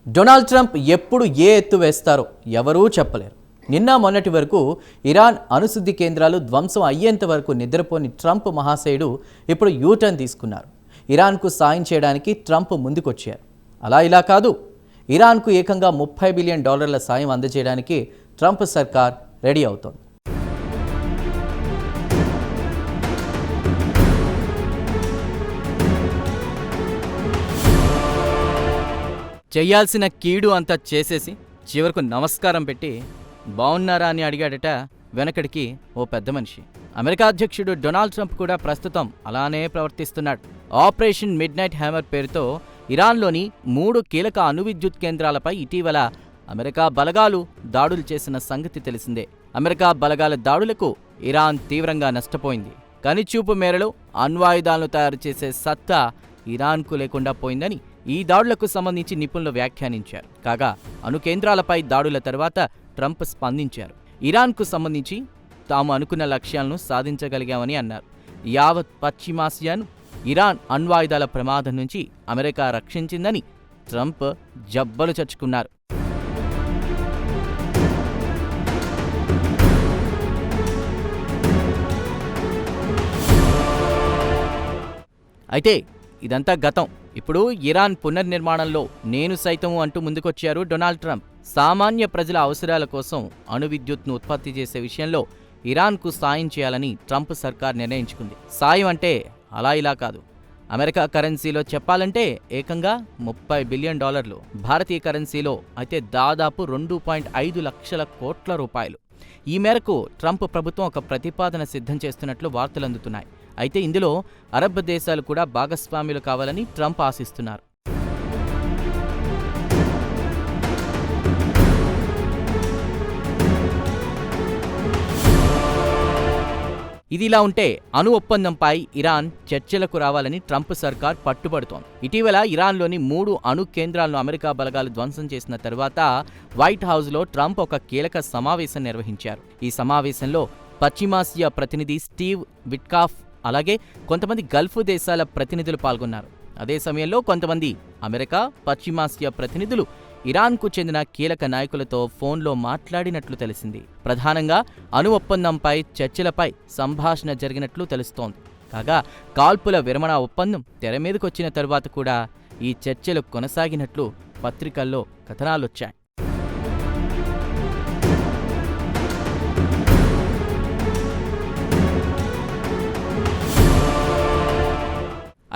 Donald Trump ఎప్పుడు ఏ ఎత్తు వేస్తారో ఎవరూ చెప్పలేరు. నిన్న మొన్నటి వరకు ఇరాన్ అణుశుద్ధి కేంద్రాలు ధ్వంసం అయ్యేంత వరకు నిద్రపోని ట్రంప్ మహాశయుడు ఇప్పుడు యూటర్న్ తీసుకున్నారు. ఇరాన్కు సాయం చేయడానికి ట్రంప్ ముందుకొచ్చారు. అలా ఇలా కాదు, ఇరాన్కు ఏకంగా $30 బిలియన్ సాయం అందజేయడానికి ట్రంప్ సర్కార్ రెడీ అవుతోంది. చేయాల్సిన కీడు అంతా చేసేసి చివరకు నమస్కారం పెట్టి బాగున్నారా అని అడిగాడట వెనకడికి ఓ పెద్ద మనిషి. అమెరికా అధ్యక్షుడు డొనాల్డ్ ట్రంప్ కూడా ప్రస్తుతం అలానే ప్రవర్తిస్తున్నాడు. ఆపరేషన్ మిడ్నైట్ హ్యామర్ పేరుతో ఇరాన్లోని 3 కీలక అణువిద్యుత్ కేంద్రాలపై ఇటీవల అమెరికా బలగాలు దాడులు చేసిన సంగతి తెలిసిందే. అమెరికా బలగాల దాడులకు ఇరాన్ తీవ్రంగా నష్టపోయింది. కనిచూపు మేరలో అణ్వాయుధాలను తయారు చేసే సత్తా ఇరాన్కు లేకుండా పోయిందని ఈ దాడులకు సంబంధించి నిపుణులు వ్యాఖ్యానించారు. కాగా అణు కేంద్రాలపై దాడుల తర్వాత ట్రంప్ స్పందించారు. ఇరాన్కు సంబంధించి తాము అనుకున్న లక్ష్యాలను సాధించగలిగామని అన్నారు. యావత్ పశ్చిమాసియాను ఇరాన్ అణ్వాయుధాల ప్రమాదం నుంచి అమెరికా రక్షించిందని ట్రంప్ జబ్బలు చర్చుకున్నారు. అయితే ఇదంతా గతం. ఇప్పుడు ఇరాన్ పునర్నిర్మాణంలో నేను సైతము అంటూ ముందుకొచ్చారు డొనాల్డ్ ట్రంప్. సామాన్య ప్రజల అవసరాల కోసం అణు విద్యుత్ను ఉత్పత్తి చేసే విషయంలో ఇరాన్కు సాయం చేయాలని ట్రంప్ సర్కార్ నిర్ణయించుకుంది. సాయం అంటే అలా ఇలా కాదు. అమెరికా కరెన్సీలో చెప్పాలంటే ఏకంగా $30 బిలియన్, భారతీయ కరెన్సీలో అయితే దాదాపు 2.5 లక్షల కోట్ల రూపాయలు. ఈ మేరకు ట్రంప్ ప్రభుత్వం ఒక ప్రతిపాదన సిద్ధం చేస్తున్నట్లు వార్తలు అందుతున్నాయి. అయితే ఇందులో అరబ్ దేశాలు కూడా భాగస్వాములు కావాలని ట్రంప్ ఆశిస్తున్నారు. ఇదిలా ఉంటే అణు ఒప్పందంపై ఇరాన్ చర్చలకు రావాలని ట్రంప్ సర్కార్ పట్టుబడుతోంది. ఇటీవల ఇరాన్లోని 3 అణు కేంద్రాలను అమెరికా బలగాలు ధ్వంసం చేసిన తర్వాత వైట్ హౌస్లో ట్రంప్ ఒక కీలక సమావేశం నిర్వహించారు. ఈ సమావేశంలో పశ్చిమాసియా ప్రతినిధి స్టీవ్ విట్కాఫ్ అలాగే కొంతమంది గల్ఫ్ దేశాల ప్రతినిధులు పాల్గొన్నారు. అదే సమయంలో కొంతమంది అమెరికా, పశ్చిమాసియా ప్రతినిధులు ఇరాన్కు చెందిన కీలక నాయకులతో ఫోన్లో మాట్లాడినట్లు తెలిసింది. ప్రధానంగా అణు ఒప్పందంపై చర్చలపై సంభాషణ జరిగినట్లు తెలుస్తోంది. కాగా కాల్పుల విరమణ ఒప్పందం తెరమీదకొచ్చిన తరువాత కూడా ఈ చర్చలు కొనసాగినట్లు పత్రికల్లో కథనాలొచ్చాయి.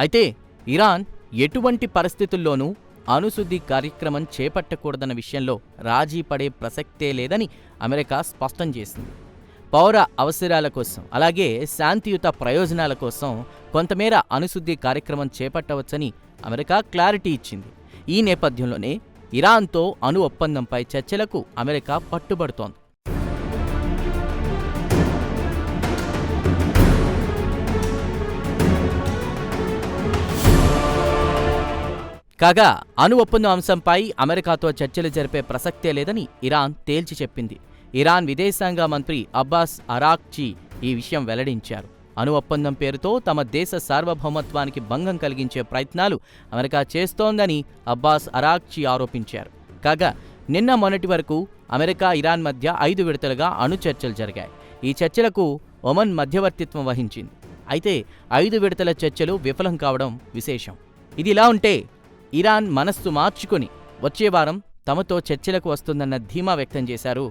అయితే ఇరాన్ ఎటువంటి పరిస్థితుల్లోనూ అణుశుద్ధి కార్యక్రమం చేపట్టకూడదన్న విషయంలో రాజీ పడే ప్రసక్తే లేదని అమెరికా స్పష్టం చేసింది. పౌర అవసరాల కోసం అలాగే శాంతియుత ప్రయోజనాల కోసం కొంతమేర అణుశుద్ధి కార్యక్రమం చేపట్టవచ్చని అమెరికా క్లారిటీ ఇచ్చింది. ఈ నేపథ్యంలోనే ఇరాన్తో అణు ఒప్పందంపై చర్చలకు అమెరికా పట్టుబడుతోంది. కాగా అణు ఒప్పందం అంశంపై అమెరికాతో చర్చలు జరిపే ప్రసక్తే లేదని ఇరాన్ తేల్చి చెప్పింది. ఇరాన్ విదేశాంగ మంత్రి అబ్బాస్ అరాక్చీ ఈ విషయం వెల్లడించారు. అణు ఒప్పందం పేరుతో తమ దేశ సార్వభౌమత్వానికి భంగం కలిగించే ప్రయత్నాలు అమెరికా చేస్తోందని అబ్బాస్ అరాక్చీ ఆరోపించారు. కాగా నిన్న మొన్నటి వరకు అమెరికా ఇరాన్ మధ్య 5 విడతలుగా అణు చర్చలు జరిగాయి. ఈ చర్చలకు ఒమన్ మధ్యవర్తిత్వం వహించింది. అయితే 5 విడతల చర్చలు విఫలం కావడం విశేషం. ఇదిలా ఉంటే ఇరాన్ మనస్సు మార్చుకుని వచ్చే వారం తమతో చర్చలకు వస్తుందన్న ధీమా వ్యక్తం చేశారు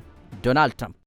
డొనాల్డ్ ట్రంప్.